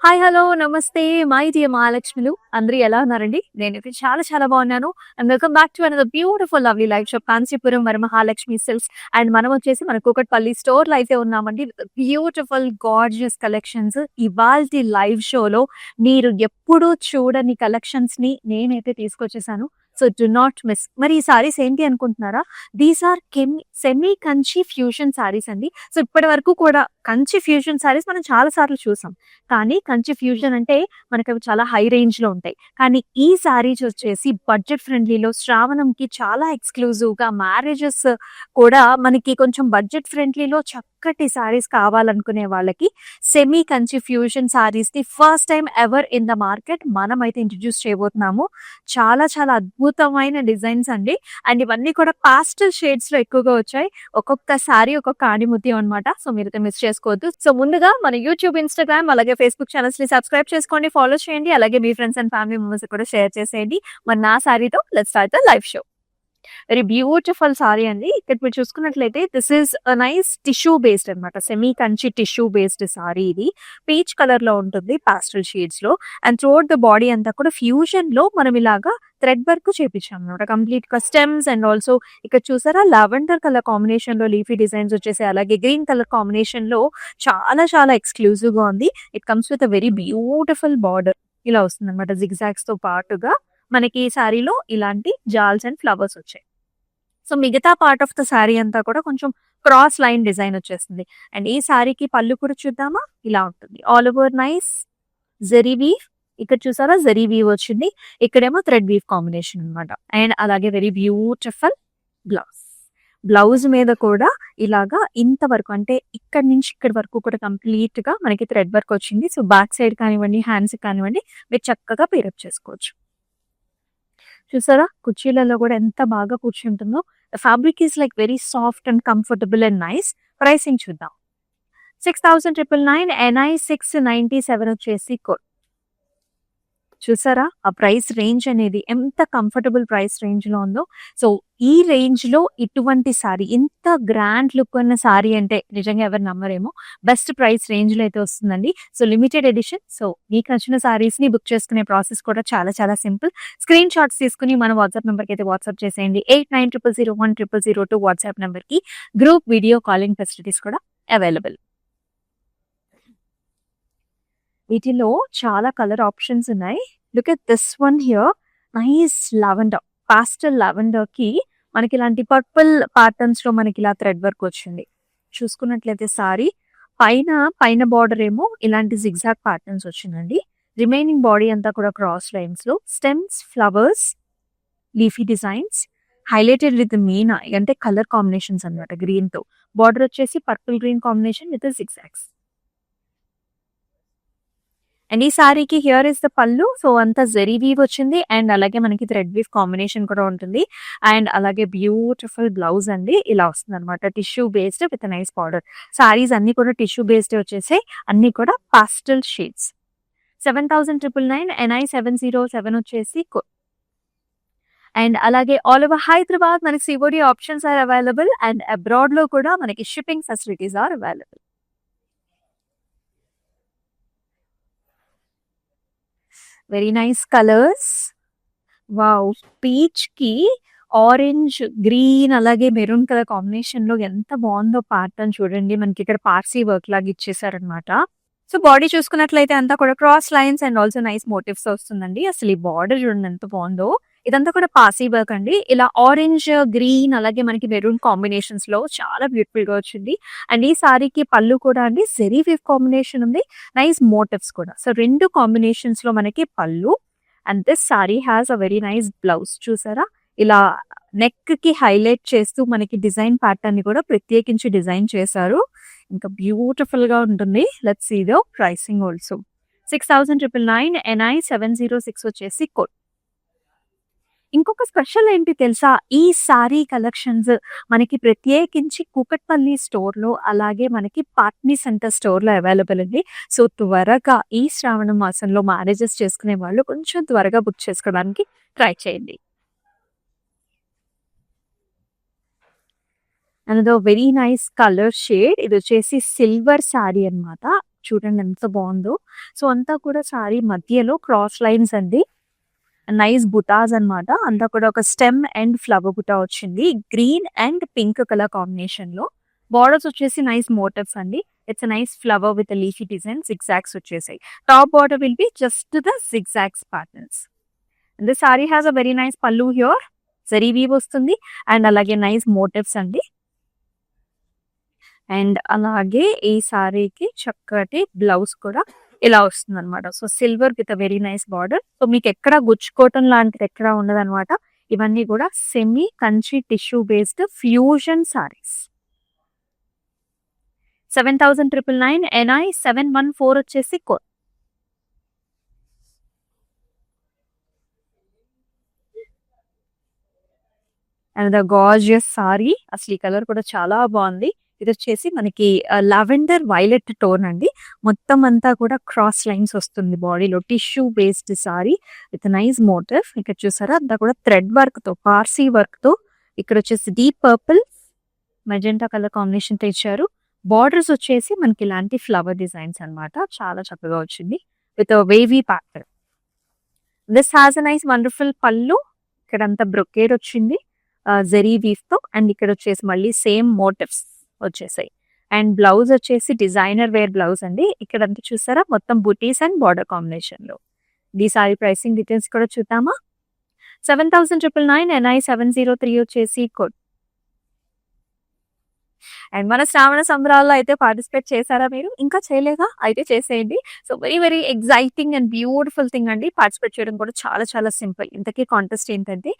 Hi! Hello! నమస్తే! My dear మహాలక్ష్మిలు. అందరూ ఎలా ఉన్నారండి? నేనైతే చాలా చాలా బాగున్నాను. And welcome back to another beautiful lovely live shop Kanchipuram Varamahalakshmi silks. And మనం వచ్చేసి మన కూకట్పల్లి స్టోర్‌లో అయితే ఉన్నామండి. Beautiful gorgeous collections. ఇవాల్టి లైవ్ షోలో మీరు ఎప్పుడూ చూడని కలెక్షన్స్‌ని నేనైతే తీసుకొచ్చేసాను. So, do not miss. మరి ఈ సారీస్ ఏంటి అనుకుంటున్నారా? These are semi Kanchi fusion saris అండి. సో, ఇప్పటి వరకు కూడా కంచి ఫ్యూజన్ సారీస్ మనం చాలా సార్లు చూసాం. కానీ కంచి ఫ్యూజన్ అంటే మనకవి చాలా హై రేంజ్‌లో ఉంటాయి. కానీ ఈ శారీస్ వచ్చేసి బడ్జెట్ ఫ్రెండ్లీలో శ్రావణంకి చాలా ఎక్స్‌క్లూజివ్‌గా మ్యారేజెస్ కూడా మనకి కొంచెం బడ్జెట్ ఫ్రెండ్లీలో చక్కటి శారీస్ కావాలనుకునే వాళ్ళకి సెమీ కంచి ఫ్యూజన్ శారీస్‌ని first time ever in the market మనమైతే ఇంట్రొడ్యూస్ చేయబోతున్నాము. చాలా చాలా అద్భుతమైన డిజైన్స్ అండి. అండ్ ఇవన్నీ కూడా పాస్టల్ షేడ్స్‌లో ఎక్కువగా వచ్చాయి. ఒక్కొక్క శారీ ఒక్కొక్క ఆణిముత్యం అన్నమాట. సో, మీరైతే మిస్ చేసుకోవద్దు. సో, ముందుగా మన యూట్యూబ్, ఇన్‌స్టాగ్రామ్ అలాగే ఫేస్‌బుక్ ఛానెల్స్‌ని సబ్స్క్రైబ్ చేసుకోండి, ఫాలో చేయండి. అలాగే మీ ఫ్రెండ్స్ అండ్ ఫ్యామిలీ మెంబర్స్‌కి కూడా షేర్ చేసేయండి. మరి నా శారీతో let's start the live show. Very beautiful sari అండి. ఇక్కడ మీరు చూసుకున్నట్లయితే this is a nice tissue based అన్నమాట. Semi Kanchi tissue based sari ఇది. పీచ్ కలర్ లో ఉంటుంది పాస్టల్ షేడ్స్ లో. అండ్ త్రూఅవుట్ ద బాడీ అంతా కూడా ఫ్యూజన్ లో మనం ఇలాగా థ్రెడ్ వర్క్ చేపించాం అనమాట. కంప్లీట్ గా స్టెమ్స్ అండ్ ఆల్సో ఇక్కడ చూసారా లావెండర్ కలర్ కాంబినేషన్ లో లీఫీ డిజైన్స్ వచ్చేసి అలాగే గ్రీన్ కలర్ కాంబినేషన్ లో చాలా చాలా ఎక్స్క్లూజివ్ గా ఉంది. It comes with a very beautiful border ఇలా వస్తుంది అనమాట. జిగ్జాగ్స్ తో పాటుగా మనకి ఈ శారీలో ఇలాంటి జాల్స్ అండ్ ఫ్లవర్స్ వచ్చాయి. సో, మిగతా పార్ట్ ఆఫ్ ద శారీ అంతా కూడా కొంచెం క్రాస్ లైన్ డిజైన్ వచ్చేస్తుంది. అండ్ ఈ శారీకి పళ్ళు కూడా చూద్దామా? ఇలా ఉంటుంది. All over nice zari weave. ఇక్కడ చూసారా జరీ వీవ్ వచ్చింది. ఇక్కడేమో థ్రెడ్ వీవ్ కాంబినేషన్ అన్నమాట. అండ్ అలాగే వెరీ బ్యూటిఫుల్ బ్లౌజ్. బ్లౌజ్ మీద కూడా ఇలాగా ఇంతవరకు అంటే ఇక్కడి నుంచి ఇక్కడి వరకు కూడా కంప్లీట్ గా మనకి థ్రెడ్ వర్క్ వచ్చింది. సో, బ్యాక్ సైడ్ కానివ్వండి, హ్యాండ్స్ కానివ్వండి మీరు చక్కగా పేరప్ చేసుకోవచ్చు. చూసారా? కుర్చీలలో కూడా ఎంత బాగా కూర్చుంటుందో. Fabric is like very soft and comfortable and nice. Pricing చూద్దాం. 6,999 NI 697 వచ్చేసి కోడ్. చూసారా? ఆ ప్రైస్ రేంజ్ అనేది ఎంత కంఫర్టబుల్ ప్రైస్ రేంజ్‌లో ఉందో. సో, ఈ రేంజ్‌లో ఇటువంటి సారీ ఇంత గ్రాండ్ లుక్ ఉన్న సారీ అంటే నిజంగా ఎవరు నమ్మరేమో. బెస్ట్ ప్రైస్ రేంజ్‌లో అయితే వస్తుందండి. So, limited edition. సో, మీకు నచ్చిన సారీస్‌ని బుక్ చేసుకునే ప్రాసెస్ కూడా చాలా చాలా సింపుల్. స్క్రీన్ షాట్స్ తీసుకొని మన వాట్సాప్ నంబర్‌కి అయితే వాట్సాప్ చేసేయండి. 8900010002 వాట్సాప్ నంబర్‌కి. గ్రూప్ వీడియో కాలింగ్ ఫెసిలిటీస్ కూడా అవైలబుల్. వీటిలో చాలా కలర్ ఆప్షన్స్ ఉన్నాయి. Look at this one here. Nice lavender. Pastel లావెండర్‌కి మనకి ఇలాంటి పర్పుల్ ప్యాటర్న్స్‌లో మనకి ఇలా థ్రెడ్ వర్క్ వచ్చింది. చూసుకున్నట్లయితే సారీ పైన పైన బార్డర్ ఏమో ఇలాంటి జిగ్‌జాగ్ ప్యాటర్న్స్ వచ్చిందండి. రిమైనింగ్ బాడీ అంతా కూడా క్రాస్ లైన్స్‌లో stems, flowers, leafy designs highlighted with meena అంటే కలర్ కాంబినేషన్స్ అన్నమాట గ్రీన్‌తో. బార్డర్ వచ్చేసి purple green combination with zigzags. And ఈ సారీకి here is the pallu. So, అంతా జరీ వీవ్ వచ్చింది. అండ్ అలాగే మనకి థ్రెడ్ వీవ్ కాంబినేషన్ కూడా ఉంటుంది. అండ్ అలాగే బ్యూటిఫుల్ బ్లౌజ్ అండి. ఇలా వస్తుందన్నమాట. Tissue based with nice border. Saris అన్ని కూడా టిష్యూ బేస్డ్ వచ్చేసాయి. అన్ని కూడా పాస్టల్ షేడ్స్. 7,999 NI 707 వచ్చేసి అండ్ అలాగే ఆల్ ఓవర్ హైదరాబాద్ మనకి COD options are available. And abroad లో కూడా మనకి shipping facilities are available. Very nice colours. Wow! పీచ్‌కి ఆరెంజ్, గ్రీన్ అలాగే మెరూన్ కలర్ కాంబినేషన్‌లో ఎంత బావుందో ప్యాటర్న్ చూడండి. మనకిక్కడ పార్సీ వర్క్ లాగా ఇచ్చేసారనమాట. సో, బాడీ చూసుకున్నట్లయితే అంతా కూడా cross lines and also nice motifs వస్తుందండి. అసలు ఈ బార్డర్ చూడండి ఎంత బావుందో. ఇదంతా కూడా పార్సీ వర్క్ అండి. ఇలా ఆరెంజ్, గ్రీన్ అలాగే మనకి మెరూన్ కాంబినేషన్స్‌లో చాలా బ్యూటిఫుల్‌గా వచ్చింది. అండ్ ఈ సారీకి పళ్ళు కూడా అండి జెరీ వీవ్ కాంబినేషన్ ఉంది. నైస్ మోటివ్స్ కూడా. సో, 2 కాంబినేషన్స్‌లో మనకి పళ్ళు. And this sorry has a very nice blouse చూసారా? ఇలా నెక్‌కి హైలైట్ చేస్తూ మనకి డిజైన్ ప్యాటర్న్‌ని కూడా ప్రత్యేకించి డిజైన్ చేశారు. ఇంకా బ్యూటిఫుల్‌గా ఉంటుంది. Let's see the pricing also. 6,999 NI 706 వచ్చేసి కోడ్. ఇంకొక స్పెషల్ ఏంటి తెలుసా? ఈ సారీ కలెక్షన్స్ మనకి ప్రత్యేకించి కూకట్పల్లి స్టోర్‌లో అలాగే మనకి పాట్నీ సెంటర్ స్టోర్‌లో అవైలబుల్ అండి. సో, త్వరగా ఈ శ్రావణ మాసంలో మ్యారేజెస్ చేసుకునే వాళ్ళు కొంచెం త్వరగా బుక్ చేసుకోవడానికి ట్రై చేయండి. Another very nice colour shade. ఇదొచ్చేసి సిల్వర్ సారీ అన్నమాట. చూడండి ఎంత బాగుందో. సో అంతా కూడా సారీ మధ్యలో క్రాస్ లైన్స్ అండి, నైస్ బుటాస్ అన్నమాట. అంతా కూడా ఒక స్టెమ్ అండ్ ఫ్లవర్ బుటా వచ్చింది green and pink colour combination లో. బార్డర్స్ వచ్చేసి నైస్ మోటివ్స్ అండి. It's nice flower with leafy design, zigzags వచ్చేసాయి. Top border will be just the zigzags patterns. The sari has a very nice pallu here, zari weave వస్తుంది and అలాగే nice motifs అండి. And అలాగే ఈ సారీకి చక్కటి బ్లౌజ్ కూడా ఇలా వస్తుంది అనమాట. So silver with very nice border. So మీకు ఎక్కడ గుచ్చుకోవటం లాంటిది ఎక్కడ ఉండదు అనమాట. ఇవన్నీ కూడా semi Kanchi tissue based fusion saris. 7,999 NI 714 వచ్చేసి code. And the gorgeous sorry, అసలు ఈ కలర్ కూడా చాలా బాగుంది. ఇది వచ్చేసి మనకి లావెండర్ వైలెట్ టోన్ అండి. మొత్తం అంతా కూడా క్రాస్ లైన్స్ వస్తుంది బాడీలో. Tissue based saree with nice motif. ఇక్కడ చూసారా అంతా కూడా థ్రెడ్ వర్క్ తో, పార్సీ వర్క్ తో. ఇక్కడ వచ్చేసి deep purple magenta colour combination తో ఇచ్చారు. బార్డర్స్ వచ్చేసి మనకి ఇలాంటి ఫ్లవర్ డిజైన్స్ అన్నమాట. చాలా చక్కగా వచ్చింది with wavy pattern. This has a nice wonderful పళ్ళు. ఇక్కడ అంతా బ్రొకేడ్ వచ్చింది జెరీ వీవ్ తో. అండ్ ఇక్కడ వచ్చేసి మళ్ళీ సేమ్ మోటివ్స్ వచ్చేసాయి. అండ్ బ్లౌజ్ వచ్చేసి డిజైనర్ వేర్ బ్లౌజ్ అండి. ఇక్కడ అంతా చూసారా మొత్తం బుటీస్ అండ్ బార్డర్ కాంబినేషన్ లో. ఈ సారీ ప్రైసింగ్ డీటెయిల్స్ కూడా చూద్దామా. 7,999 NI 703 వచ్చేసి కోడ్. అండ్ మన శ్రావణ సంబరాల్లో అయితే పార్టిసిపేట్ చేశారా మీరు? ఇంకా చేయలేదా? అయితే చేసేయండి. So very very exciting and beautiful thing అండి. పార్టిసిపేట్ చేయడం కూడా చాలా చాలా సింపుల్. ఇంతకీ కాంటెస్ట్ ఏంటంటే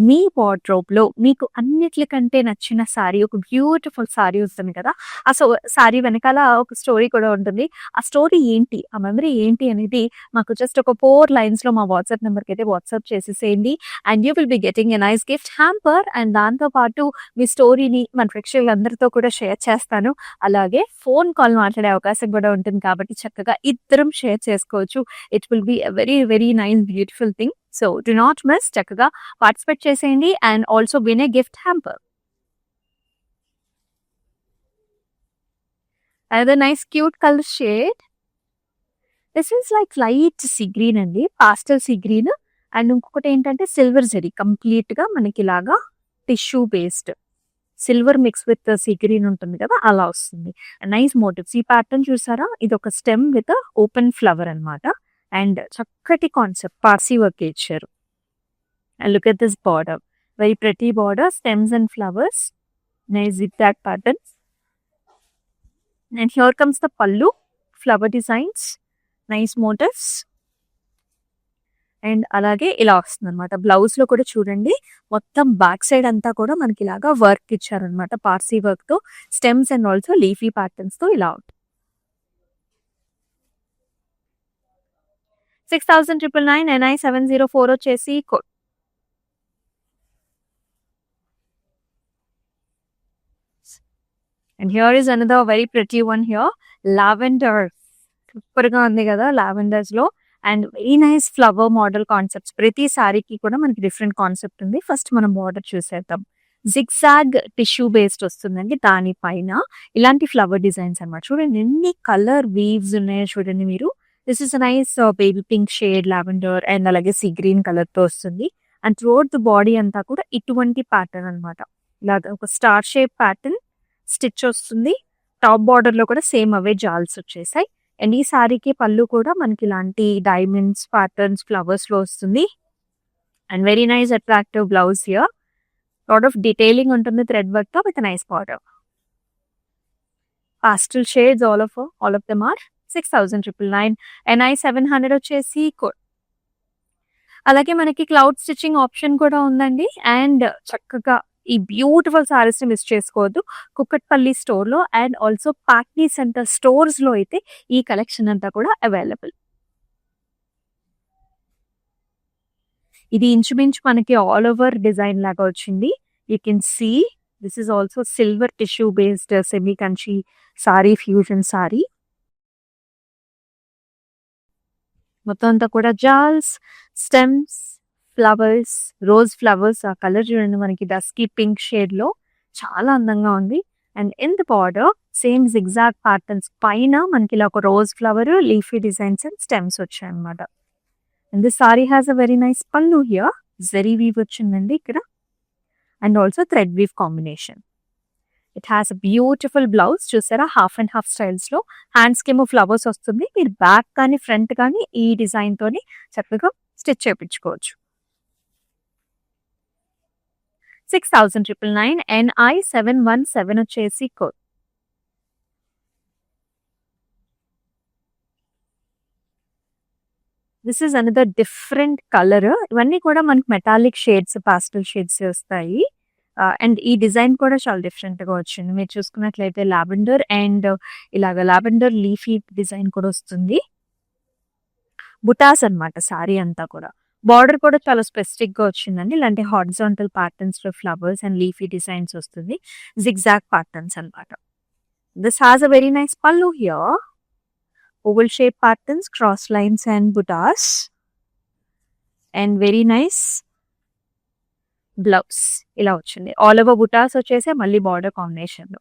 మీ వార్డ్రోబ్ లో మీకు అన్నిటికంటే నచ్చిన సారీ, ఒక బ్యూటిఫుల్ సారీ వస్తుంది కదా, ఆ సారీ వెనకాల ఒక స్టోరీ కూడా ఉంటుంది. ఆ స్టోరీ ఏంటి, ఆ మెమరీ ఏంటి అనేది మాకు జస్ట్ ఒక 4 lines లో మా వాట్సాప్ నెంబర్కి అయితే వాట్సాప్ చేసేసేయండి. And you will be getting a nice gift hamper. అండ్ దాంతో పాటు మీ స్టోరీని మన ప్రేక్షకులందరితో కూడా షేర్ చేస్తాను. అలాగే ఫోన్ కాల్ మాట్లాడే అవకాశం కూడా ఉంటుంది కాబట్టి చక్కగా ఇద్దరం షేర్ చేసుకోవచ్చు. It will be a very very nice beautiful thing. So do not miss, చక్కగా పార్టిసిపేట్ చేసేయండి and also win a gift hamper. Other nice cute colour shade. This is like light sea green అండి, పాస్టల్ sea green. And ఇంకొకటి ఏంటంటే silver zari, complete గా మనకి ఇలాగా tissue based silver mix with sea green ఉంటుంది కదా, అలా వస్తుంది. Nice motifs. ఈ ప్యాటర్న్ చూసారా, ఇది ఒక స్టెమ్ విత్ ఓపెన్ ఫ్లవర్ అన్నమాట. అండ్ చక్కటి కాన్సెప్ట్ పార్సీ వర్క్ ఇచ్చారు. And look at this border, very pretty border, stems and flowers, nice zigzag pattern. And here comes the pallu, flower designs, nice motifs. And అలాగే ఇలా వస్తుంది అనమాట. Blouse లో కూడా చూడండి మొత్తం బ్యాక్ సైడ్ అంతా కూడా మనకి ఇలాగా వర్క్ ఇచ్చారనమాట, పార్సీ వర్క్ తో, stems and also leafy patterns తో ఇలా ఉంటుంది. 6,999 NI 704 వచ్చేసి code. And here is another very pretty one here, lavender. Super గా ఉంది కదా లావెండర్స్ లో. And very nice flower model concepts. ప్రతి సారీకి కూడా మనకి డిఫరెంట్ కాన్సెప్ట్ ఉంది. ఫస్ట్ మనం బార్డర్ చూసేద్దాం. జిగ్జాగ్ టిష్యూ బేస్డ్ వస్తుందండి, దానిపైన ఇలాంటి ఫ్లవర్ డిజైన్స్ అన్నమాట. చూడండి ఎన్ని కలర్ వీవ్స్ ఉన్నాయో చూడండి మీరు. This is nice baby pink shade lavender and అలాగే సీ గ్రీన్ కలర్ తో వస్తుంది. అండ్ త్రూఅవుట్ ద బాడీ అంతా కూడా ఇటువంటి ప్యాటర్న్ అనమాట. ఇలాగ ఒక స్టార్ షేప్ ప్యాటర్న్ స్టిచ్ వస్తుంది. టాప్ బార్డర్ లో కూడా సేమ్ అవే జాల్స్ వచ్చేసాయి. అండ్ ఈ సారీకి పళ్ళు కూడా మనకి ఇలాంటి డైమండ్స్ ప్యాటర్న్స్ ఫ్లవర్స్ లో వస్తుంది. And very nice attractive blouse here. Lot of detailing ఉంటుంది థ్రెడ్ వర్క్ తో with nice border. Pastel shades all of them are 6,999 NI 700 వచ్చేసి కోడ్. అలాగే మనకి క్లౌడ్ స్టిచ్చింగ్ ఆప్షన్ కూడా ఉందండి. అండ్ చక్కగా ఈ బ్యూటిఫుల్ సారీస్ ని మిస్ చేసుకోవద్దు. కుక్కట్పల్లి స్టోర్ లో and also Patny centre stores లో అయితే ఈ కలెక్షన్ అంతా కూడా అవైలబుల్. ఇది ఇంచుమించు మనకి ఆల్ ఓవర్ డిజైన్ లాగా వచ్చింది. You can see this is also silver tissue based semi Kanchi saree, fusion saree. మొత్తం అంతా కూడా jaals, stems, flowers, rose flowers. ఆ కలర్ చూడండి మనకి డస్కీ పింక్ షేడ్ లో చాలా అందంగా ఉంది. And in the border same zigzag patterns పైన మనకి ఇలా ఒక rose flower, leafy designs and stems వచ్చాయి అనమాట. And this sorry has a very nice pallu here. Zari weave వచ్చిందండి ఇక్కడ, and also thread weave combination. It has a beautiful blouse. చూసారా, half and half styles లో హ్యాండ్స్ కేమో ఫ్లవర్స్ వస్తుంది. మీరు back కానీ ఫ్రంట్ కానీ ఈ డిజైన్ తోని చక్కగా స్టిచ్ చేయించుకోవచ్చు. 6,999 NI 717 వచ్చేసి code. This is another different colour. ఇవన్నీ కూడా మనకి మెటాలిక్ షేడ్స్, పాస్టల్ షేడ్స్ వస్తాయి. అండ్ ఈ డిజైన్ కూడా చాలా డిఫరెంట్ గా వచ్చింది. మీరు చూసుకున్నట్లయితే లావెండర్ అండ్ ఇలాగ లావెండర్ లీఫీ డిజైన్ కూడా వస్తుంది. బుటాస్ అన్నమాట సారీ అంతా కూడా. బార్డర్ కూడా చాలా స్పెసిఫిక్ గా వచ్చిందండి. ఇలాంటి హారిజాంటల్ ప్యాటర్న్స్ లో ఫ్లవర్స్ అండ్ లీఫీ డిజైన్స్ వస్తుంది. జిగ్జాగ్ ప్యాటర్న్స్ అన్నమాట. This has a very nice pallu here. Oval shape patterns, cross lines and butas, and very nice blouse ఇలా వచ్చింది. ఆల్ ఓవర్ బుటాస్ వచ్చేసి మళ్ళీ బార్డర్ కాంబినేషన్ లో.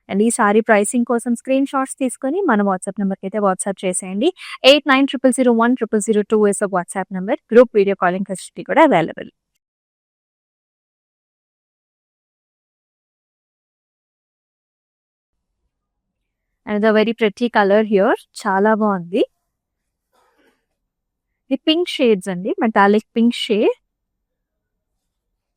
అండ్ ఈ సారీ ప్రైసింగ్ కోసం స్క్రీన్ షాట్స్ తీసుకొని మన వాట్సాప్ నెంబర్కి అయితే వాట్సాప్ చేసేయండి. 8900010002 is WhatsApp number. Group video calling facility కూడా available. And the very pretty colour here, చాలా బాగుంది. ఇది పింక్ షేడ్స్ అండి, మెటాలిక్ పింక్ షేడ్.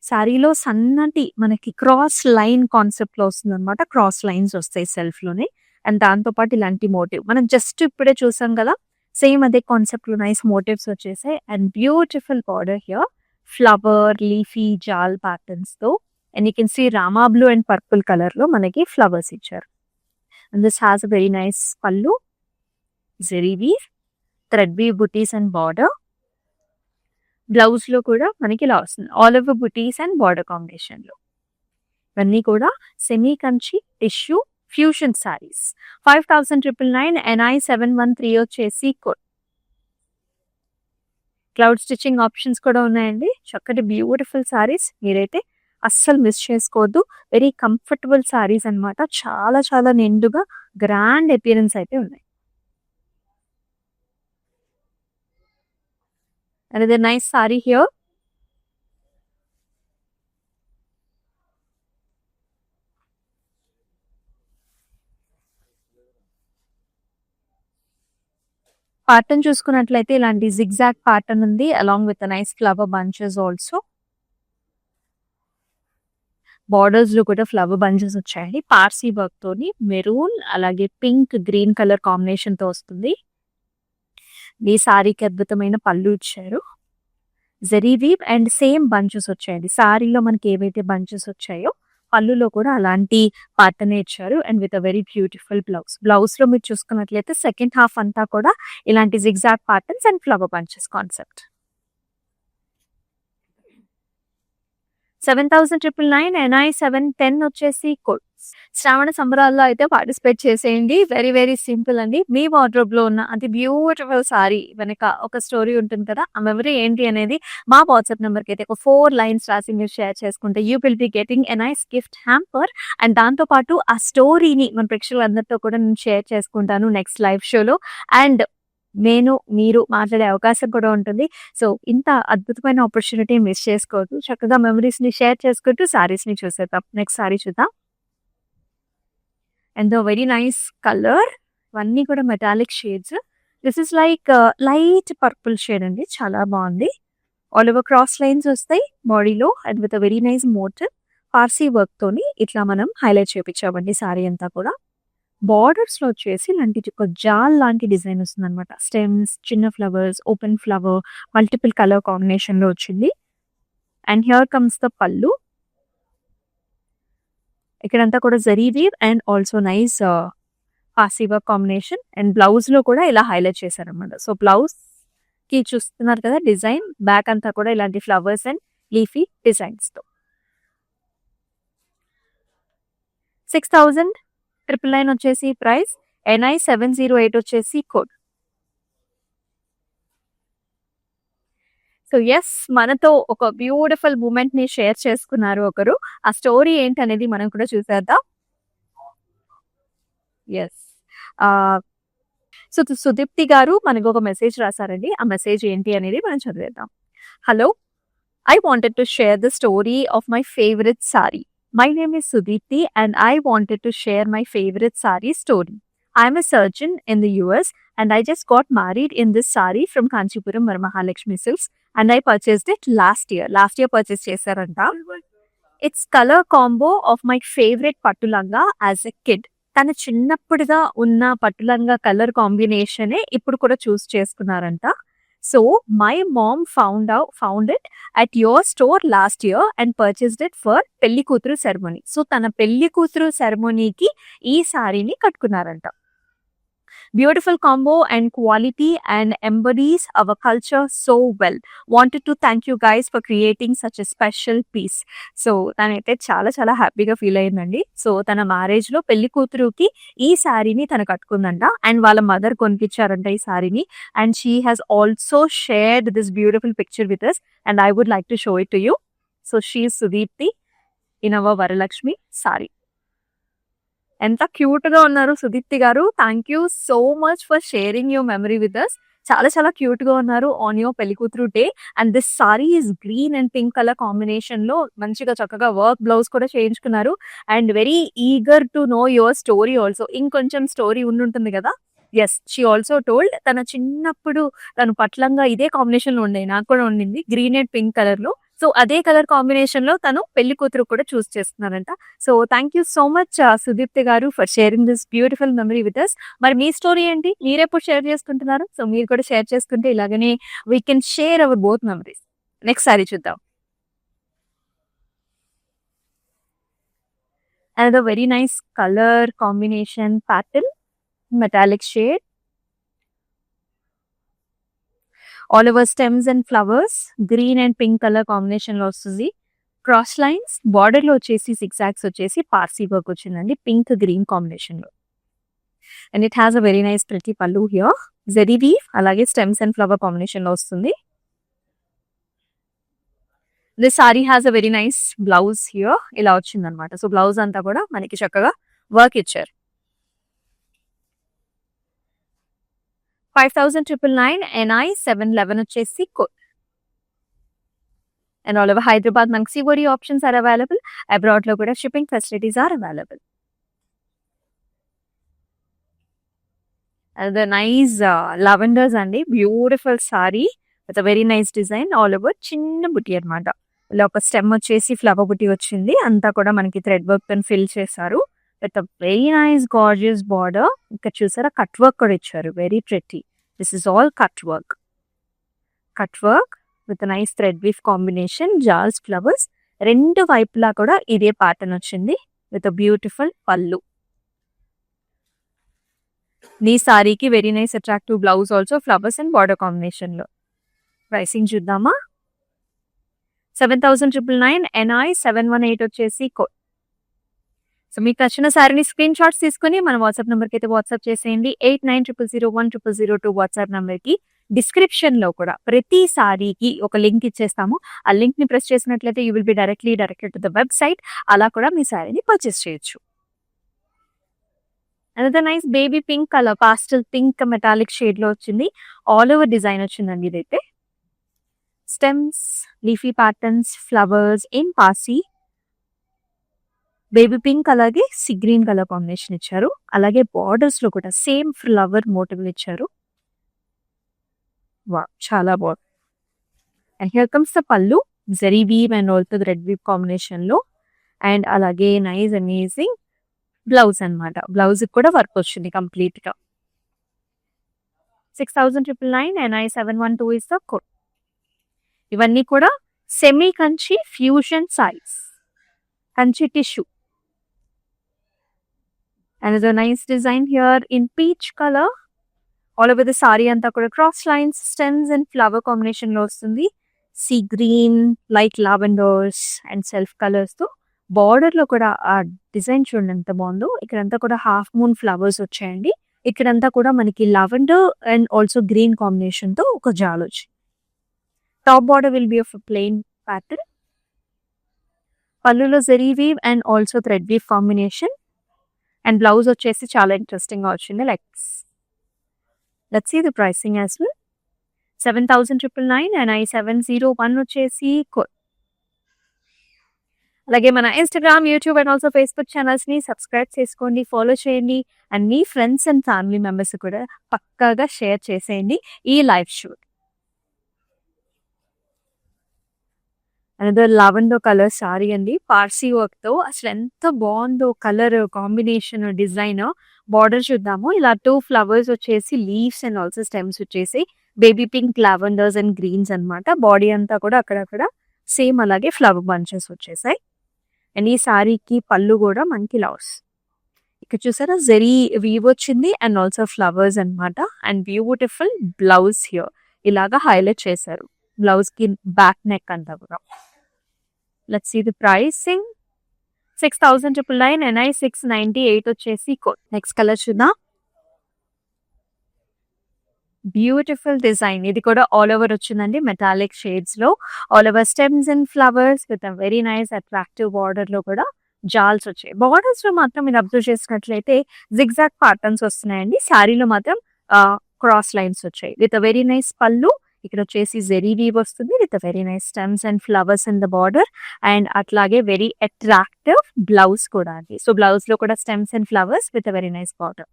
శారీలో సన్నటి మనకి క్రాస్ లైన్ కాన్సెప్ట్ లో వస్తుంది అనమాట. క్రాస్ లైన్స్ వస్తాయి సెల్ఫ్ లోనే, అండ్ దాంతో పాటు ఇలాంటి మోటివ్ మనం జస్ట్ ఇప్పుడే చూసాం కదా, సేమ్ అదే కాన్సెప్ట్ లో నైస్ మోటివ్స్ వచ్చేసాయి. And beautiful border here, flower, leafy, jaal patterns తో. And you can see Rama blue and purple colour లో మనకి ఫ్లవర్స్ ఇచ్చారు. And this has a very nice pallu, zari weave, thread weave butis and border. Blouse లో కూడా మనకి ఇలా వస్తుంది, all over butis and border combination లో. ఇవన్నీ కూడా semi Kanchi tissue fusion saris. 5,999 NI 713 వచ్చేసి కోడ్. క్లౌడ్ స్టిచ్చింగ్ ఆప్షన్స్ కూడా ఉన్నాయండి. చక్కటి బ్యూటిఫుల్ సారీస్, మీరైతే అస్సలు మిస్ చేసుకోవద్దు. వెరీ కంఫర్టబుల్ సారీస్ అన్నమాట. చాలా చాలా నిండుగా గ్రాండ్ అపియరెన్స్ అయితే ఉన్నాయి. Another nice saree here. Pattern చూసుకున్నట్లయితే ఇలాంటి జిగ్జాగ్ ప్యాటర్న్ ఉంది, along with nice flower bunches also. Borders లో కూడా ఫ్లవర్ బంచెస్ వచ్చాయండి. పార్సీ వర్క్ తోని మెరూన్ అలాగే పింక్ గ్రీన్ కలర్ కాంబినేషన్ తో వస్తుంది. ఈ సారీకి అద్భుతమైన పళ్ళు ఇచ్చారు, zari weave and same bunches వచ్చాయండి. సారీలో మనకి ఏవైతే బంచెస్ వచ్చాయో పళ్ళులో కూడా అలాంటి ప్యాటర్న్ ఇచ్చారు. And with a very beautiful blouse. Blouse లో మీరు చూసుకున్నట్లయితే సెకండ్ హాఫ్ అంతా కూడా ఇలాంటి zigzag patterns and flower bunches concept. 7,999 NI 710 వచ్చేసి కోడ్. శ్రావణ సంబరాల్లో అయితే పార్టిసిపేట్ చేసేయండి. వెరీ వెరీ సింపుల్ అండి. మీ వార్డ్రోబ్ లో ఉన్న అది బ్యూటిఫుల్ సారీ వెనక ఒక స్టోరీ ఉంటుంది కదా, ఆ మెమరీ ఏంటి అనేది మా వాట్సాప్ నెంబర్కి అయితే ఒక 4 లైన్స్ రాసి మీరు షేర్ చేసుకుంటే you will be getting a nice gift hamper. అండ్ దాంతో పాటు ఆ స్టోరీని మన ప్రేక్షకులందరితో కూడా నేను షేర్ చేసుకుంటాను నెక్స్ట్ లైవ్ షోలో. అండ్ మీరు మాట్లాడే అవకాశం కూడా ఉంటుంది. సో ఇంత అద్భుతమైన ఆపర్చునిటీ మిస్ చేసుకోవద్దు. చక్కగా మెమరీస్ ని షేర్ చేసుకుంటూ సారీస్ ని చూసేద్దాం. నెక్స్ట్ సారీ చూద్దాం. And the very nice colour, ఇవన్నీ కూడా metallic shades. This is like light purple shade అండి, చాలా బాగుంది. ఆల్ ఓవర్ క్రాస్ లైన్స్ వస్తాయి బాడీలో, and with very nice motif Parsi work తోని ఇట్లా మనం హైలైట్ చేపించామండి సారీ అంతా కూడా. బార్డర్స్ లో వచ్చేసి ఇలాంటి ఒక జాల్ లాంటి డిజైన్ వస్తుంది అనమాట. స్టెమ్స్, చిన్న flowers, open flower, multiple colour combination లో వచ్చింది. And here comes the pallu. ఇక్కడంతా కూడా zari weave and also nice Parsi work combination. And blouse లో కూడా ఇలా హైలైట్ చేశారనమాట. సో బ్లౌజ్ కి చూస్తున్నారు కదా డిజైన్, బ్యాక్ అంతా కూడా ఇలాంటి ఫ్లవర్స్ అండ్ లీఫీ డిజైన్స్ తో. 6,999 వచ్చేసి ప్రైస్. NI 708 వచ్చేసి కోడ్. సో ఎస్, మనతో ఒక బ్యూటిఫుల్ మూమెంట్ ని షేర్ చేసుకున్నారు ఒకరు. ఆ స్టోరీ ఏంటనేది మనం కూడా చూసేద్దాం. యెస్. సో, సుదీప్తి గారు మనకొక మెసేజ్ రాసారండి. ఆ మెసేజ్ ఏంటి అనేది మనం చదివేద్దాం. Hello! I wanted to share the story of my favorite sari. My name is Sudipti and I wanted to share my favorite sari story. I'm a surgeon in the US and I just got married in this sari from Kanchipuram Varamahalakshmi Silks and I purchased it last year. Last year purchase chesaranta. It's color combo of my favorite పట్టు లంగా as a kid. తన చిన్నప్పుడుగా ఉన్న పట్టు లంగా colour కాంబినేషనే ఇప్పుడు కూడా choose చేసుకున్నారంట. So my mom found it at your store last year and purchased it for పెళ్లి కూతురు సెరమనీ. సో తన పెళ్లి కూతురు సెరమనీకి ఈ సారీని కట్టుకున్నారంట. Beautiful combo and quality and embodies our culture so well. Wanted to thank you guys for creating such a special piece. So తనైతే చాలా చాలా హ్యాపీగా ఫీల్ అయిందండి. సో తన మ్యారేజ్ లో పెళ్లి కూతురుకి ఈ శారీని తను కట్టుకుందంట అండ్ వాళ్ళ మదర్ కొనిపించారంట ఈ శారీని and she has also shared this beautiful picture with us and I would like to show it to you. So she Sudeepti in our Varalakshmi saree. ఎంత క్యూట్ గా ఉన్నారు Sudeepti garu. Thank you so much for sharing your memory with us. చాలా చాలా cute గా ఉన్నారు on your పెళ్లి కూతురు day. And this saree is green and pink colour combination లో మంచిగా చక్కగా వర్క్ బ్లౌజ్ కూడా చేయించుకున్నారు and very eager to know your story also. ఇంకొంచెం స్టోరీ ఉండుంటుంది కదా. ఎస్, షీ ఆల్సో టోల్డ్ తన చిన్నప్పుడు తను పట్లంగా ఇదే కాంబినేషన్ లో ఉండే, నాకు కూడా ఉండింది గ్రీన్ అండ్ పింక్ కలర్ లో. సో అదే కలర్ కాంబినేషన్ లో తను పెళ్లి కూతురు కూడా చూస్ చేస్తున్నారంట. So thank you so much Sudeepthi garu for sharing this beautiful memory with us. మరి మీ స్టోరీ ఏంటి, మీరెప్పుడు షేర్ చేసుకుంటున్నారు? సో మీరు కూడా షేర్ చేసుకుంటే ఇలాగనే we can share our both memories. Next sorry చూద్దాం. And very nice colour combination pattern, metallic shade, all over stems and flowers green and pink colour combination లో వస్తుంది. క్రాస్ లైన్స్, బార్డర్ లో వచ్చేసి zigzags వచ్చేసి Parsi work వచ్చిందండి pink green combination లో. And it has a very nice pretty pallu here, zari weave, అలాగే stems and flower combination లో వస్తుంది. This sorry has a very nice blouse here, ఇలా వచ్చింది అనమాట. సో బ్లౌజ్ అంతా కూడా మనకి చక్కగా వర్క్ ఇచ్చారు. 5,999 NI 711 వచ్చేసి code. And all over Hyderabad మనకి COD options are available. Abroad లో కూడా shipping facilities are available. And the nice lavenders అండి, beautiful sari with very nice design. All over చిన్న బుట్టి అనమాట. ఇలా ఒక స్టెమ్ వచ్చేసి ఫ్లవర్ బుట్టి వచ్చింది, అంతా కూడా మనకి థ్రెడ్ వర్క్ తో ఫిల్ చేశారు with very nice gorgeous border. ఇక్కడ చూసారా కట్ వర్క్ కూడా ఇచ్చారు, very pretty. This is all cut work with nice thread weave combination, jaals flowers రెండు వైపులా కూడా ఇదే ప్యాటర్న్ వచ్చింది విత్ బ్యూటిఫుల్ పళ్ళు. ఈ సారీకి very nice attractive blouse also flowers and border combination లో. ప్రైసింగ్ చూద్దామా. 7,999 NI 718 వచ్చేసి కోడ్. సో మీకు నచ్చిన సారీని స్క్రీన్ షాట్స్ తీసుకుని మన వాట్సాప్ నెంబర్కి అయితే వాట్సాప్ చేసేయండి. 8900010002 వాట్సాప్ నెంబర్కి. డిస్క్రిప్షన్ లో కూడా ప్రతి సారీకి ఒక లింక్ ఇచ్చేస్తాము. ఆ లింక్ ని ప్రెస్ చేసినట్లయితే you will be directed to the website. అలా కూడా మీ సారీని పర్చేస్ చేయొచ్చు. Another nice baby pink colour, pastel pink metallic shade లో వచ్చింది. ఆల్ ఓవర్ డిజైన్ వచ్చిందండి ఇదైతే. Stems, leafy patterns, flowers in పాసీ, బేబీ పింక్ అలాగే సీ గ్రీన్ కలర్ కాంబినేషన్ ఇచ్చారు. అలాగే బార్డర్స్ లో కూడా సేమ్ ఫ్లవర్ మోటివ్ ఇచ్చారు. వా, చాలా బాగుంది. And here comes the pallu, zari weave and also red weave combination లో. అండ్ అలాగే నైస్ అమేజింగ్ బ్లౌజ్ అనమాట. బ్లౌజ్ కూడా వర్క్ వచ్చింది కంప్లీట్ గా. 6,999 NI 712 ఇస్ ద కోడ్. ఇవన్నీ కూడా semi Kanchi fusion size, Kanchi tissue. Another nice design here in peach color. All over the saree anta kuda cross lines, stems and flower combination lo vastundi. Sea green, light lavenders and self colors tho border lo kuda aa design chudandi enta bagundo. Ikkadanta kuda half moon flowers vachayandi. Ikkadanta kuda maniki lavender and also green combination tho oka jal vachi. Top border will be of a plain pattern. Pallu lo zari weave and also thread weave combination. And blouse వచ్చేసి చాలా interesting గా వచ్చింది. Let's see the pricing as well. 7,999 and I701 వచ్చేసి అలాగే మన Instagram, YouTube and also Facebook channels ని subscribe చేసుకోండి, follow చేయండి. అండ్ మీ ఫ్రెండ్స్ అండ్ ఫ్యామిలీ మెంబర్స్ కూడా పక్కాగా షేర్ చేసేయండి ఈ live shoot. Another lavender colour saree అండి, పార్సీ వర్క్ తో. అసలు ఎంత బాగుందో కలర్ కాంబినేషన్, డిజైన్. బార్డర్ చూద్దాము. ఇలా 2 ఫ్లవర్స్ వచ్చేసి లీవ్స్ అండ్ ఆల్సో స్టెమ్స్ వచ్చేసి baby pink, lavenders and greens అన్నమాట. బాడీ అంతా కూడా అక్కడక్కడ సేమ్ అలాగే ఫ్లవర్ బంచెస్ వచ్చేసాయి. అండ్ ఈ సారీకి పళ్ళు కూడా మనకి లవ్స్. ఇక్కడ చూసారా జెరీ వీవ్ వచ్చింది అండ్ ఆల్సో ఫ్లవర్స్ అన్నమాట. అండ్ బ్యూటిఫుల్ బ్లౌజ్ హియర్ ఇలాగా హైలైట్ చేశారు బ్లౌజ్ కి బ్యాక్ నెక్ అంతా కూడా. Let's see the pricing. 6,999 and I698 వచ్చేసి నెక్స్ట్ కలర్ చూద్దాం. బ్యూటిఫుల్ డిజైన్, ఇది కూడా ఆల్ ఓవర్ వచ్చిందండి మెటాలిక్ షేడ్స్ లో. All over stems and flowers with very nice attractive border లో కూడా జాల్స్ వచ్చాయి. బార్డర్స్ లో మాత్రం మీరు అబ్జర్వ్ చేసినట్లయితే జిగ్జాగ్ ప్యాటర్న్స్ వస్తున్నాయండి. శారీలో మాత్రం క్రాస్ లైన్స్ వచ్చాయి విత్ వెరీ నైస్ పళ్ళు. ఇక్కడ వచ్చేసి జెరీ వీవ్ వస్తుంది with very nice stems and flowers in the border. And అట్లాగే వెరీ అట్రాక్టివ్ బ్లౌజ్ కూడా అండి. సో బ్లౌజ్ లో కూడా stems and flowers with very nice border.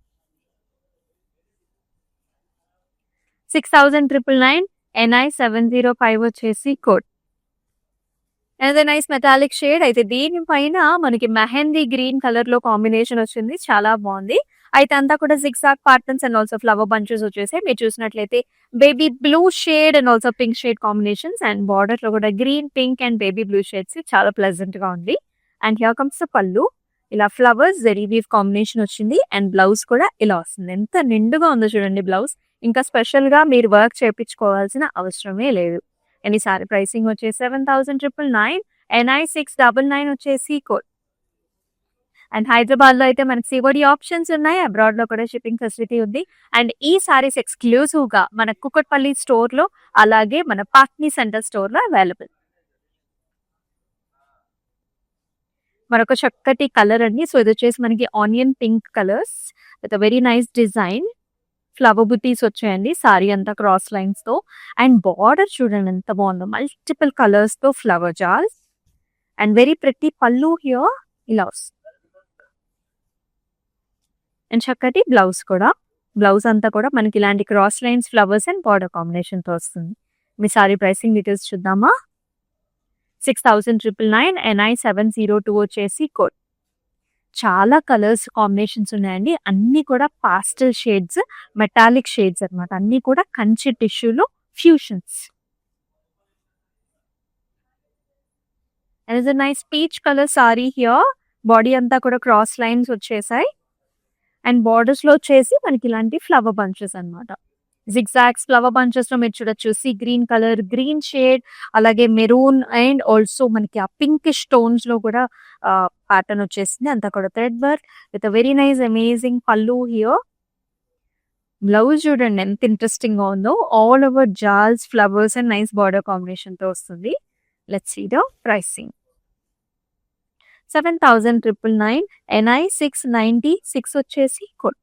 6,999 NI705 వచ్చేసి కోడ్. అదే నైస్ మెటాలిక్ షేడ్. అయితే దీనిపైన మనకి మెహందీ గ్రీన్ కలర్ లో కాంబినేషన్ వచ్చింది, చాలా బాగుంది. అయితే అంతా కూడా zigzag patterns and also flower bunches వచ్చేసాయి. మీరు చూసినట్లయితే baby blue shade and also pink shade combinations. And border లో కూడా green, pink and baby blue shades చాలా ప్లెజెంట్ గా ఉంది. అండ్ హియర్ కమ్స్ ద పళ్ళు. ఇలా ఫ్లవర్స్ జెరీ వీవ్ కాంబినేషన్ వచ్చింది. అండ్ బ్లౌజ్ కూడా ఇలా వస్తుంది. ఎంత నిండుగా ఉందో చూడండి బ్లౌజ్. ఇంకా స్పెషల్ గా మీరు వర్క్ చేయించుకోవాల్సిన అవసరమే లేదు. అండ్ ఈ సారీ ప్రైసింగ్ వచ్చేసి 7,999 NI699 వచ్చేసి కోడ్. అండ్ హైదరాబాద్ లో అయితే మనకి సిఓడి ఆప్షన్స్ ఉన్నాయి, అబ్రాడ్ లో కూడా షిప్పింగ్ ఫెసిలిటీ ఉంది. అండ్ ఈ సారీస్ ఎక్స్క్లూజివ్ గా మన కుకట్పల్లి స్టోర్ లో అలాగే మన పాట్నీ సెంటర్ స్టోర్ లో అవైలబుల్. మరొక చక్కటి కలర్ అండి. సో ఇది వచ్చేసి మనకి onion pink colours with very nice design. Flower బుటీస్ వచ్చాయండి సారీ అంతా క్రాస్ లైన్స్ తో. అండ్ బార్డర్ చూడండి ఎంత బాగుందో, మల్టిపుల్ కలర్స్ తో ఫ్లవర్ జాల్స్. అండ్ వెరీ ప్రిటీ పళ్ళు హియర్ ఇలా వస్తుంది. అండ్ చక్కటి బ్లౌజ్ కూడా. బ్లౌజ్ అంతా కూడా మనకి ఇలాంటి cross lines, flowers and border combination తో వస్తుంది. మీ సారీ ప్రైసింగ్ డీటెయిల్స్ చూద్దామా. 6,999 NI702 వచ్చేసి కోడ్. చాలా కలర్స్ కాంబినేషన్స్ ఉన్నాయండి. అన్ని కూడా పాస్టల్ షేడ్స్, మెటాలిక్ షేడ్స్ అన్నమాట. అన్ని కూడా కంచి టిష్యూలో fusions. And is a nice peach colour sari here. Body అంతా కూడా క్రాస్ లైన్స్ వచ్చేసాయి. అండ్ బార్డర్స్ లో వచ్చేసి మనకి ఇలాంటి ఫ్లవర్ బంచెస్ అన్నమాట. జిగ్జాగ్స్ ఫ్లవర్ బంచెస్ లో మీరు చూడొచ్చు sea green colour, green shade, అలాగే మెరూన్ అండ్ ఆల్సో మనకి ఆ పింకిష్ టోన్స్ లో కూడా ప్యాటర్న్ వచ్చేసింది. అంతా కూడా thread work with very nice amazing pallu here. Blouse చూడండి ఎంత ఇంట్రెస్టింగ్ గా ఉందో. All over jaals, flowers and nice border combination తో వస్తుంది. Let's see the pricing. 7,999 NI696 వచ్చేసి కోడ్.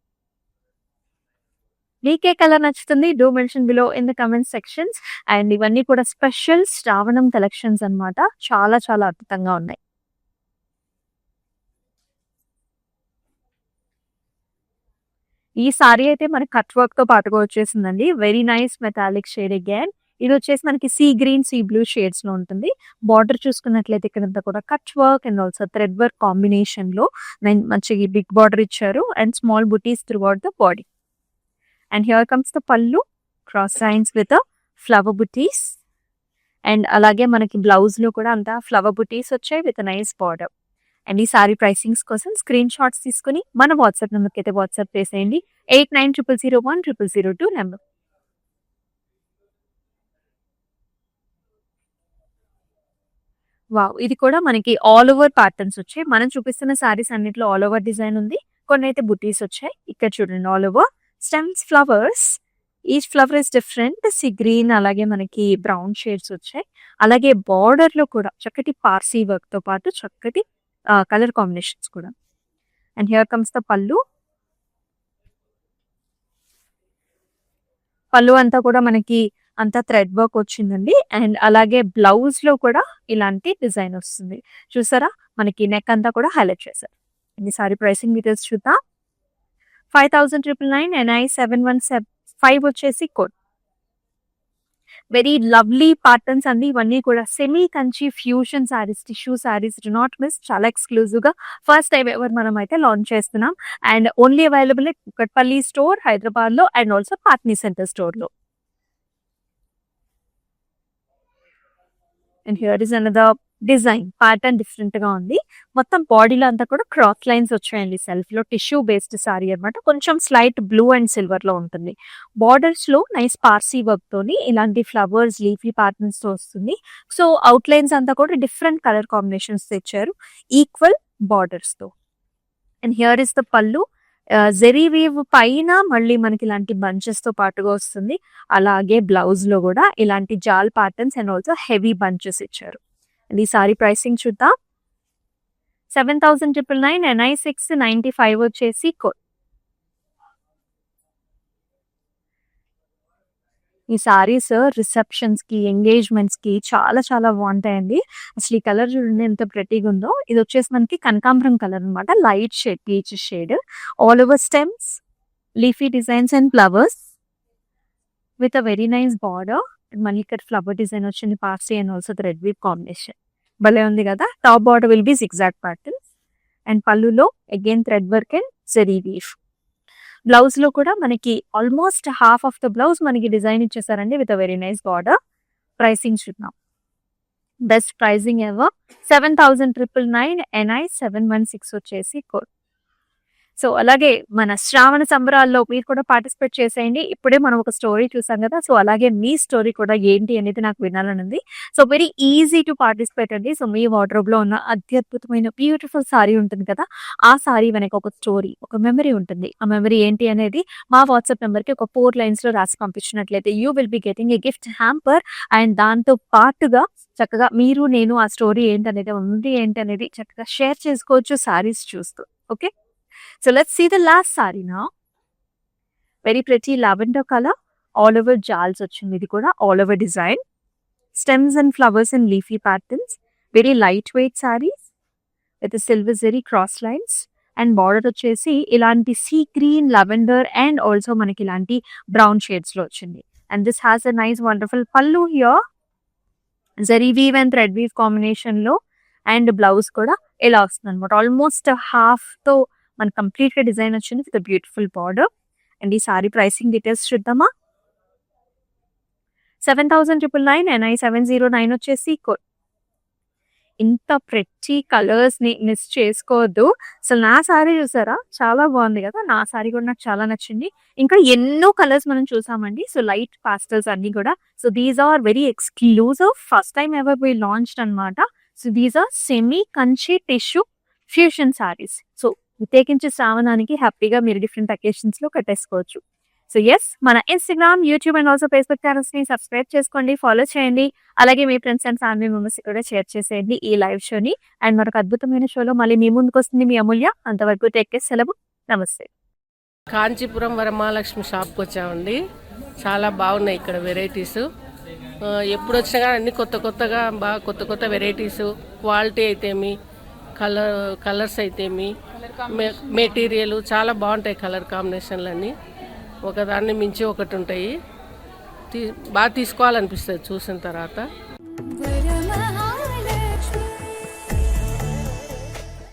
మీకే కలర్ నచ్చుతుంది do mention below in the comment sections. And ఇవన్నీ కూడా స్పెషల్ శ్రావణం కలెక్షన్స్ అన్నమాట. చాలా చాలా అద్భుతంగా ఉన్నాయి. ఈ సారీ అయితే మనకి కట్ వర్క్ తో పాటుగా వచ్చేసిందండి. Very nice metallic shade again. ఇది వచ్చేసి మనకి sea green, sea blue shades లో ఉంటుంది. బార్డర్ చూసుకున్నట్లయితే ఇక్కడంతా కూడా cut work and also thread work combination లో మంచి బిగ్ బార్డర్ ఇచ్చారు. And small buttis through out the body. And here comes the పళ్ళు, cross lines with flower buttis. And అలాగే మనకి బ్లౌజ్ లో కూడా అంతా ఫ్లవర్ బుటీస్ వచ్చాయి విత్ నైస్ బార్డర్. అండ్ ఈ సారీ ప్రైసింగ్స్ కోసం స్క్రీన్ షాట్స్ తీసుకుని మన వాట్సాప్ నెంబర్కి అయితే వాట్సాప్ చేసేయండి. 8900010002 నెంబర్. వావ్, ఇది కూడా మనకి ఆల్ ఓవర్ ప్యాటర్న్స్ వచ్చాయి. మనం చూపిస్తున్న సారీస్ అన్నిట్లో ఆల్ ఓవర్ డిజైన్ ఉంది. కొన్ని అయితే బుటీస్ వచ్చాయి. ఇక్కడ చూడండి all over stems, flowers. Each flower is different. C green, అలాగే మనకి బ్రౌన్ షేడ్స్ వచ్చాయి. అలాగే బార్డర్ లో కూడా చక్కటి పార్సీ వర్క్ తో పాటు చక్కటి కలర్ కాంబినేషన్స్ కూడా. అండ్ హియర్ కమ్స్ ద పళ్ళు. పళ్ళు అంతా కూడా మనకి అంతా థ్రెడ్ వర్క్ వచ్చిందండి. అండ్ అలాగే బ్లౌజ్ లో కూడా ఇలాంటి డిజైన్ వస్తుంది. చూసారా, మనకి నెక్ అంతా కూడా హైలైట్ చేశారు. ఈ సారీ ప్రైసింగ్ డీటెయిల్స్ చూద్దాం. 5,999 NI 7175 వచ్చేసి కోడ్. వెరీ లవ్లీ ప్యాటర్న్స్ అండి ఇవన్నీ కూడా. Semi Kanchi fusion saris, tissue saris, do not miss. చాలా ఎక్స్క్లూజివ్ గా ఫస్ట్ టైం ఎవర్ మనం అయితే లాంచ్ చేస్తున్నాం. And only available Kukatpally store Hyderabad లో and also Patny centre store లో. And here is another design. Pattern different గా ఉంది. మొత్తం బాడీలో అంతా కూడా క్రాస్ లైన్స్ వచ్చాయండి. సెల్ఫ్ లో టిష్యూ బేస్డ్ సారీ అనమాట. కొంచెం స్లైట్ బ్లూ అండ్ సిల్వర్ లో ఉంటుంది. బార్డర్స్ లో నైస్ పార్సీ వర్క్ తోని ఇలాంటి ఫ్లవర్స్ లీఫీ ప్యాటర్న్స్ తో వస్తుంది. సో అవుట్ లైన్స్ అంతా కూడా డిఫరెంట్ కలర్ కాంబినేషన్స్ తెచ్చారు ఈక్వల్ బార్డర్స్ తో. అండ్ హియర్ ఇస్ ద పళ్ళు. జెరీ వీవ్ పైన మళ్ళీ మనకి ఇలాంటి బంచెస్ తో పాటుగా వస్తుంది. అలాగే బ్లౌజ్ లో కూడా ఇలాంటి jaal patterns and also heavy bunches ఇచ్చారు. అండ్ ఈ సారీ ప్రైసింగ్ చూద్దాం. 7,999 NI 695 వచ్చేసి కోడ్. ఈ సారీస్ రిసెప్షన్స్ కి ఎంగేజ్మెంట్స్ కి చాలా చాలా బాగుంటాయండి. అసలు ఈ కలర్ చూడండి ఎంత ప్రెటీగా ఉందో. ఇది వచ్చేసి మనకి కనకాంబరం కలర్ అనమాట. Light shade, peach shade. All over stems, leafy designs and flowers with a very nice border. మళ్ళీ ఇక్కడ ఫ్లవర్ డిజైన్ వచ్చింది, Parsi and also thread weave combination. భలే ఉంది కదా. Top border will be zigzag pattern. And పళ్ళులో again thread work and zari weave. Blouse లో కూడా మనకి almost half of the blouse మనకి డిజైన్ ఇచ్చేసారండి with a very nice border. Pricing చూద్దాం. Best pricing ever. 7,999 NI 716 వచ్చేసి కోడ్. సో అలాగే మన శ్రావణ సంబరాల్లో మీరు కూడా పార్టిసిపేట్ చేసేయండి. ఇప్పుడే మనం ఒక స్టోరీ చూసాం కదా. సో అలాగే మీ స్టోరీ కూడా ఏంటి అనేది నాకు వినాలని ఉంది. So very easy to participate అండి. సో మీ వార్డ్రోబ్ లో ఉన్న అత్యద్భుతమైన బ్యూటిఫుల్ సారీ ఉంటుంది కదా, ఆ సారీ వెనక ఒక స్టోరీ, ఒక మెమరీ ఉంటుంది. ఆ మెమరీ ఏంటి అనేది మా వాట్సాప్ నెంబర్ కి ఒక 4 lines లో రాసి పంపించినట్లయితే you will be getting a gift hamper. అండ్ దాంతో పాటుగా చక్కగా మీరు నేను ఆ స్టోరీ ఏంటనేది ఉంది ఏంటనేది చక్కగా షేర్ చేసుకోవచ్చు సారీస్ చూస్తూ. Okay, so let's see the last saree now. Very pretty lavender color. All over jals వచ్చింది. ఇది కూడా all over design. Stems and flowers and leafy patterns. Very lightweight sarees with the silver zari cross lines. And border వచ్చేసి ఇలాంటి sea green, lavender and also మనకి ఇలాంటి brown shades లో వచ్చింది. And this has a nice wonderful pallu here. Zari weave and thread weave combination లో. And blouse కూడా ఇలా వస్తుంది అనమాట. ఆల్మోస్ట్ హాఫ్ తో మన కంప్లీట్ గా డిజైన్ వచ్చింది విత్ బ్యూటిఫుల్ బార్డర్. అండ్ ఈ సారీ ప్రైసింగ్ డీటెయిల్స్ చూద్దామా. 7,999 NI 709 వచ్చేసి కోడ్. ఇంత ప్రెట్టి కలర్స్ ని మిస్ చేసుకోవద్దు. అసలు నా సారీ చూసారా, చాలా బాగుంది కదా. నా సారీ కూడా నాకు చాలా నచ్చింది. ఇంకా ఎన్నో కలర్స్ మనం చూసామండి. సో లైట్ పాస్టల్స్ అన్ని కూడా. So these are very exclusive, first time ever we launched అనమాట. So these are semi Kanchi tissue fusion saris. So ప్రత్యేకించి శ్రావణానికి హ్యాపీగా మీరు డిఫరెంట్ అకేషన్స్ లో కట్టేసుకోవచ్చు. సో ఎస్, మన Instagram, YouTube and also Facebook channels ని సబ్స్క్రైబ్ చేసుకోండి, ఫాలో చేయండి. అలాగే మీ ఫ్రెండ్స్ అండ్ ఫ్యామిలీ మెంబర్స్ కూడా షేర్ చేసేయండి ఈ లైవ్ షోని. అండ్ మరొక అద్భుతమైన షోలో మళ్ళీ మీ ముందుకు వస్తుంది మీ అమూల్య. అంతవరకు టేక్ కేర్, సెలవు, నమస్తే. కాంచీపురం వరమహాలక్ష్మి షాప్కి వచ్చామండి. చాలా బాగున్నాయి ఇక్కడ వెరైటీస్. ఎప్పుడు వచ్చినా కానీ అన్ని కొత్తగా బాగా కొత్త వెరైటీస్, క్వాలిటీ అయితేమి, కలర్స్ అయితేమి, మెటీరియల్ చాలా బాగుంటాయి. కలర్ కాంబినేషన్లు అన్నీ ఒకదాన్ని మించి ఒకటి ఉంటాయి. బాగా తీసుకోవాలనిపిస్తుంది చూసిన తర్వాత.